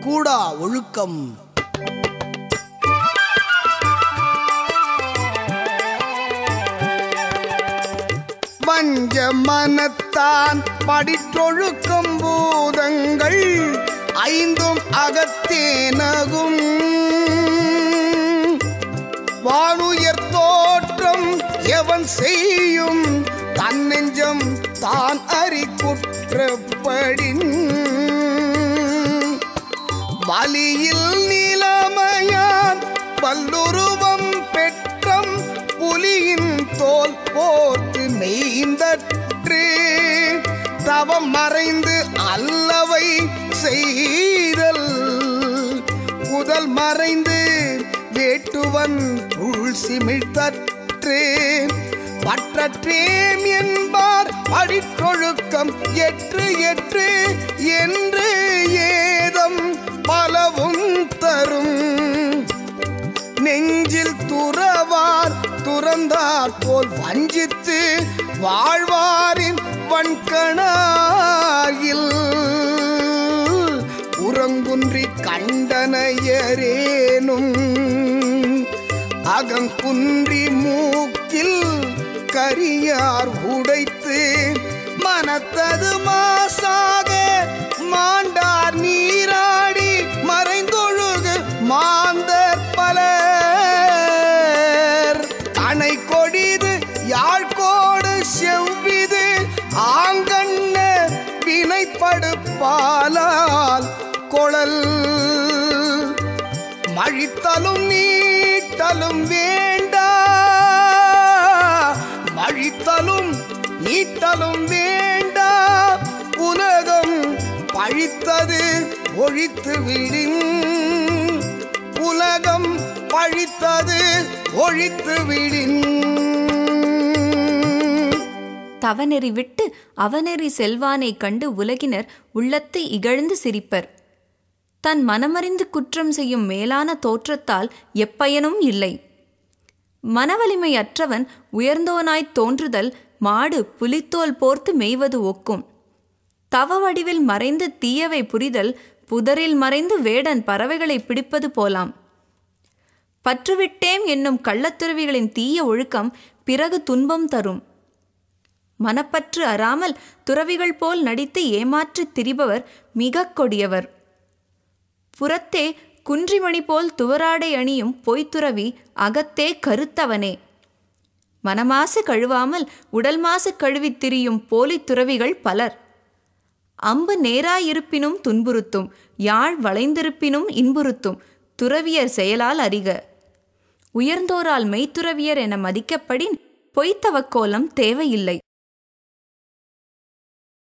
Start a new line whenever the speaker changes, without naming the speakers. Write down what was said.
கூடா ஒழுக்கம். வஞ்ச மனத்தான் படிற்றொழுக்கம் பூதங்கள் ஐந்தும் அகத்தேனகும். வானுயர் தோற்றம் எவன் செய்யும் தன்னெஞ்சம் தான் அறி குற்றப்படின். வலியில் நிலைமையான் பல்லுருவம் பெற்றம் புலியின் தோல் போட்டு நெய்ந்தற்று. தவம் மறைந்து அல்லவை செய்தல் குதல் மறைந்து வேட்டுவன் உள் சிமிழ்த்தற்று. பற்றற்றேம் என்பார் படிற்றொழுக்கம் எற்று எற்று என்று ஏதம் பலவும் தரும். நெஞ்சில் துறவார் துறந்தார் போல் வஞ்சித்து வாழ்வாரின் வன்கணாயில் உறங்குன்றி கண்டனையரேனும். அகங்குன்றி மூக்கில் கரியார் உடைத்து மனத்தது மாசாக மாண்டார் நீராடி மறைந்தொழுகு மாந்தர் பலர். அணை கொடிது யாழ்கோடு செவ்விது ஆங்கண்ண வினைப்படுப்பாலால் கொளல். மழித்தலும் நீட்டலும் வேண்டா மழித்தலும் நீட்டலும் வேண்டா. உலகம் பழித்தது ஒழித்து விடின். உலகம் பழித்தது ஒழித்து விடின்.
தவநெறி விட்டு அவநெறி செல்வானை கண்டு உலகினர் உள்ளத்தை இகழ்ந்து சிரிப்பர். தன் மனமறிந்து குற்றம் செய்யும் மேலான தோற்றத்தால் எப்பயனும் இல்லை. மனவலிமை அற்றவன் உயர்ந்தோனாய்த் தோன்றுதல் மாடு புலித்தோல் போர்த்து மேய்வது ஒக்கும். தவ வடிவில் மறைந்து தீயவை புரிதல் புதரில் மறைந்து வேடன் பறவைகளை பிடிப்பது போலாம். பற்றுவிட்டேம் என்னும் கள்ளத்துறவிகளின் தீய ஒழுக்கம் பிறகு துன்பம் தரும். மனப்பற்று அறாமல் துறவிகள் போல் நடித்து ஏமாற்றித் திரிபவர் மிக கொடியவர். புறத்தே குன்றிமணி போல் துவராடை அணியும் பொய்த்துறவி அகத்தே கருத்தவனே. மனமாசு கழுவாமல் உடல் மாசு கழுவித் திரியும் போலி துறவிகள் பலர். அம்பு நேராயிருப்பினும் துன்புறுத்தும், யாழ் வளைந்திருப்பினும் இன்புறுத்தும் துறவியர் செயலால் அறிக. உயர்ந்தோரால் மெய்த்துறவியர் என மதிக்கப்படின் பொய்த்தவக்கோலம் தேவையில்லை.